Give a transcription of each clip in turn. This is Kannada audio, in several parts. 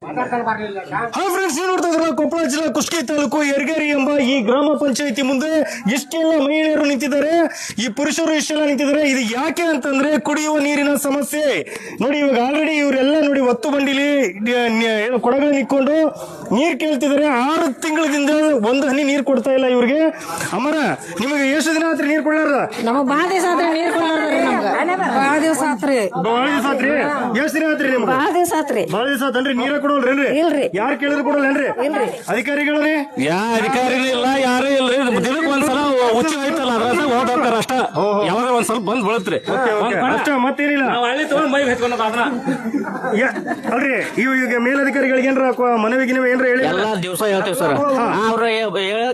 ಫ್ರೆಂಡ್ಸ್, ನೋಡ್ತಾ ಇದ್ರ ಕೊಪ್ಪಳ ಜಿಲ್ಲಾ ಕುಷ್ಟಗಿ ತಾಲೂಕು ಯರಗೇರಿ ಎಂಬ ಈ ಗ್ರಾಮ ಪಂಚಾಯತಿ ಮುಂದೆ ಇಷ್ಟೆಲ್ಲ ಮಹಿಳೆಯರು ನಿಂತಿದ್ದಾರೆ, ಈ ಪುರುಷರು ಇಷ್ಟೆಲ್ಲ ನಿಂತಿದ್ದಾರೆ. ಇದು ಯಾಕೆ ಅಂತಂದ್ರೆ ಕುಡಿಯುವ ನೀರಿನ ಸಮಸ್ಯೆ. ನೋಡಿ, ಇವಾಗ ಆಲ್ರೆಡಿ ಇವರೆಲ್ಲ ನೋಡಿ ಒತ್ತು ಬಂಡಿಲಿ ಕೊಡಗಳು ನಿಕ್ಕೊಂಡು ನೀರ್ ಕೇಳ್ತಿದ್ದಾರೆ. 6 ತಿಂಗಳಿಂದ ಒಂದು ಹನಿ ನೀರ್ ಕೊಡ್ತಾ ಇಲ್ಲ ಇವ್ರಿಗೆ. ಅಮರ, ನಿಮಗೆ ಎಷ್ಟು ದಿನ ಆತ್ರಿ ನೀರ್ ಕೊಡ್ಲಾರ? ನಮಗ್ ಬಾಳ ದಿವಸ ಆತ್ರಿ ನೀರ್ ಕೊಡ್ಲಾರ್ರಿ. ಬಾಳ ದಿವಸ ಆತ್ರಿ. ಎಷ್ಟು ದಿನ ಆತ್ರಿ ನಿಮ್ಗೆ? ಬಾಳ ದಿವಸ ಆತ್ರಿ. ಬಾಳ ದಿವಸ ಆತನ್ರಿ ನೀರ ಕೊಡೋಲ್ರೇನ್ರಿ? ಇಲ್ರಿ. ಯಾರು ಕೇಳಿದ್ರು ಕೊಡೋಲ್ಲೇನ್ರಿ? ಇಲ್ರಿ. ಅಧಿಕಾರಿಗಳು ಯಾ ಅಧಿಕಾರಿಗಳು ಇಲ್ಲ, ಯಾರು ಇಲ್ರಿ. ದಿನಕ್ಕೆ ಒಂದ್ಸಲ ಉಚ್ಚ ಐತಲ್ಲ ಅದ್ರ ಓಟ್ ಹೋಗ್ತಾರ ಅಷ್ಟ. ಯಾವಾಗ ಒಂದ್ ಸ್ವಲ್ಪ ಬಂದ್ ಬೀಳತ್ರಿ ಅಷ್ಟ, ಮತ್ತೇನಿಲ್ಲ. ಅಲ್ರಿ, ಈಗ ಮೇಲಧಿಕಾರಿಗಳಿಗೆ ಏನ್ರ ಮನವಿಗೆ ಏನ್ರ ಹೇಳಿ? ಎಲ್ಲಾ ದಿವಸ ಹೇಳ್ತೇವೆ ಸರ್. ಅವ್ರ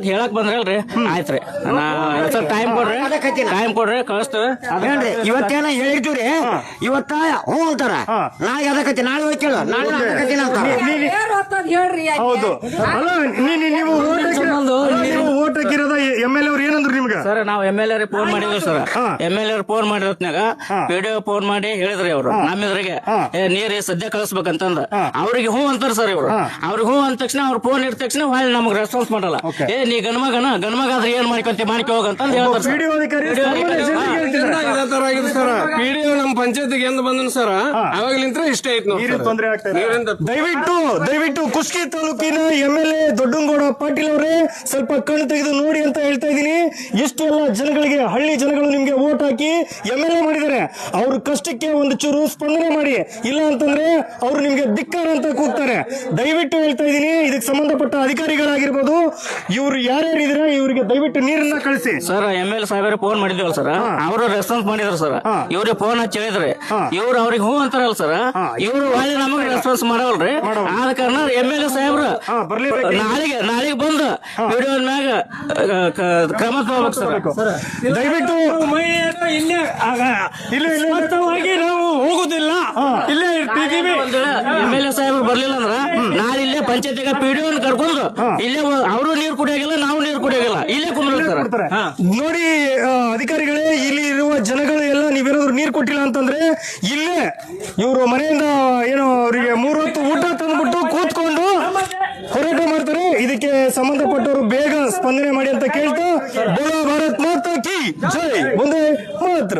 ಹೇಳಕ್ ಬಂದ್ರಲ್ರಿ, ಆಯ್ತ್ರಿ. ಟೈಮ್ ಕೊಡ್ರಿ ಕಳಿಸ್ತೇವೆ. ಇವತ್ತೇನ ಹೇಳಿರ್ತೀವ್ರಿ, ಇವತ್ತ ಹ್ಞೂ ಅಂತಾರ. ನಾಳೆ ಅದಕ್ಕತಿ, ನಾಳೆ ಹೋಗಿ ಕೇಳು, ನಾಳೆ ಅದಕ್ಕತಿನ ಅಂತ. ಹೇಳ್ರಿ. ಹೌದು. ಅಲ್ಲ, ನೀವು ಓಟ್ ಹಾಕಿರೋದ MLA ಅವ್ರು ಏನಂದ್ರು ನಿಮ್ಗೆ? ಸರ್, ನಾವು MLA ಫೋನ್ ಮಾಡಿದ್ವಿ ಸರ್. MLA ಫೋನ್ ಮಾಡಿರೋತ್ನಾಗ PDO ಫೋನ್ ಮಾಡಿ ಹೇಳಿದ್ರಿ ಅವ್ರು ನಮ್ಮಿದ್ರಿಗೆ ನೀರ್ ಸದ್ಯ ಕಳಿಸ್ಬೇಕಂತಂದ. ಅವ್ರಿಗೆ ಹ್ಞೂ ಅಂತಾರ ಸರ್ ಇವ್ರು. ಅವ್ರಿಗೆ ಹ್ಞೂ ಅಂದ ತಕ್ಷಣ ಅವ್ರ ಫೋನ್ ಇಟ್ಟ ತಕ್ಷಣ ಹೊಳ್ಳಿ ನಮ್ಗೆ ರೆಸ್ಪಾನ್ಸ್ ಮಾಡಲ್ಲ. ನೀ ಗಣಮಗ ಆದ್ರೆ ಏನ್ ಮಾಡ್ಕೊಂತ ಹೋಗಂತಂದ್ ಹೇಳ್ತಾರೆ. PDO ನಮ್ಮ ಪಂಚಾಯತಿಗೆ ಎಂದ ಬಂದನ್ ಸರ್, ಅವಾಗ್ಲಿಂತ್ರ ಇಷ್ಟ ಐತ್ ತೊಂದರೆ ಆಗ್ತಾ ಇದೆ. ದಯವಿಟ್ಟು ಕುಷ್ಟಗಿ ತಾಲೂಕಿನ MLA ದೊಡ್ಡಂಗೌಡ ಪಾಟೀಲ್ ಅವರೇ ಸ್ವಲ್ಪ ಕಣ್ಣು ತೆಗೆದು ನೋಡಿ ಅಂತ ಹೇಳ್ತಾ ಇದೀನಿ. ಇಷ್ಟೆಲ್ಲ ಜನಗಳಿಗೆ, ಹಳ್ಳಿ ಜನಗಳು ನಿಮ್ಗೆ ವೋಟ್ ಹಾಕಿ MLA ಮಾಡಿದ್ದಾರೆ. ಅವ್ರ ಕಷ್ಟಕ್ಕೆ ಒಂದು ಚೂರು ಸ್ಪಂದನೆ ಮಾಡಿ, ಇಲ್ಲ ಅಂತಂದ್ರೆ ಅವ್ರು ನಿಮ್ಗೆ ಧಿಕ್ಕಾರ ಅಂತ ಕೂಗ್ತಾರೆ. ದಯವಿಟ್ಟು ಹೇಳ್ತಾ ಇದೀನಿ, ಇದಕ್ಕೆ ಸಂಬಂಧಪಟ್ಟ ಅಧಿಕಾರಿಗಳಾಗಿರ್ಬೋದು, ಇವ್ರು ಯಾರ್ಯಾರು ಇದ್ರೆ ಇವರಿಗೆ ದಯವಿಟ್ಟು ನೀರನ್ನ ಕಳಿಸಿ. ಸರ್, MLA ಸಾಹೇಬರ ಫೋನ್ ಮಾಡಿದ್ವಲ್ಲ ಸರ್, ಅವರು ರೆಸ್ಪಾನ್ಸ್ ಮಾಡಿದ್ರು ಸರ್. ಇವ್ರಿಗೆ ಫೋನ್ ಹಚ್ಚಿ ಹೇಳಿದ್ರಿ, ಇವ್ರು ಅವ್ರಿಗೆ ಹ್ಞೂ ಅಂತಾರಲ್ಲ ಸರ್, ಇವ್ರು ಒಳ್ಳೆ ನಮಗೆ ರೆಸ್ಪಾನ್ಸ್ ಮಾಡವಲ್ರಿ. ಆದ ಕಾರಣ MLA ಸಾಹೇಬ್ರು ನಾಳೆಗೆ ಬಂದು ವಿಡಿಯೋ ಮ್ಯಾಗ ಕ್ರಮ ತಗೋಬೇಕು ಸರ್. ದಯವಿಟ್ಟು ಇಲ್ಲೇ ನಾವು ಹೋಗುದಿಲ್ಲ, ಇಲ್ಲೇ ಇರ್ತೀವಿ. MLA ಸಾಹೇಬ್ರು ಬರ್ಲಿಲ್ಲ ಅಂದ್ರ ನಾಳೆ ಇಲ್ಲೇ ಪಂಚಾಯತಿಗ PDO ಕರ್ಕೊಂಡು ಇಲ್ಲೇ ಅವರು ನೀರು ಕುಡಿಯಾಗಿಲ್ಲ, ನಾವು ನೀರು ಕುಡಿಯಾಗಿಲ್ಲ, ಇಲ್ಲೇ ಕುಂದ್ರಿರ್ತಾರೆ. ನೋಡಿ ಅಧಿಕಾರಿಗಳೇ, ಇಲ್ಲಿ ಇರುವ ಜನಗಳು ಎಲ್ಲ ನೀವೇನಾದ್ರು ನೀರು ಕೊಟ್ಟಿಲ್ಲ ಅಂತಂದ್ರೆ ಇಲ್ಲೇ ಇವರು ಮನೆಯಿಂದ ಏನೋ ಅವರಿಗೆ 3 ಹೊತ್ತು ಊಟ ತಂದ್ಬಿಟ್ಟು ಕೂತ್ಕೊಂಡು ಹೋರಾಟ ಮಾಡ್ತಾರೆ. ಇದಕ್ಕೆ ಸಂಬಂಧಪಟ್ಟವರು ಬೇಗ ಸ್ಪಂದನೆ ಮಾಡಿ ಅಂತ ಕೇಳ್ತಾ, ಬೋಲೋ ಭಾರತ್ ಮಾತಾ ಕಿ ಜೈ, ಮುಂದೆ ಮಾತ್ರ.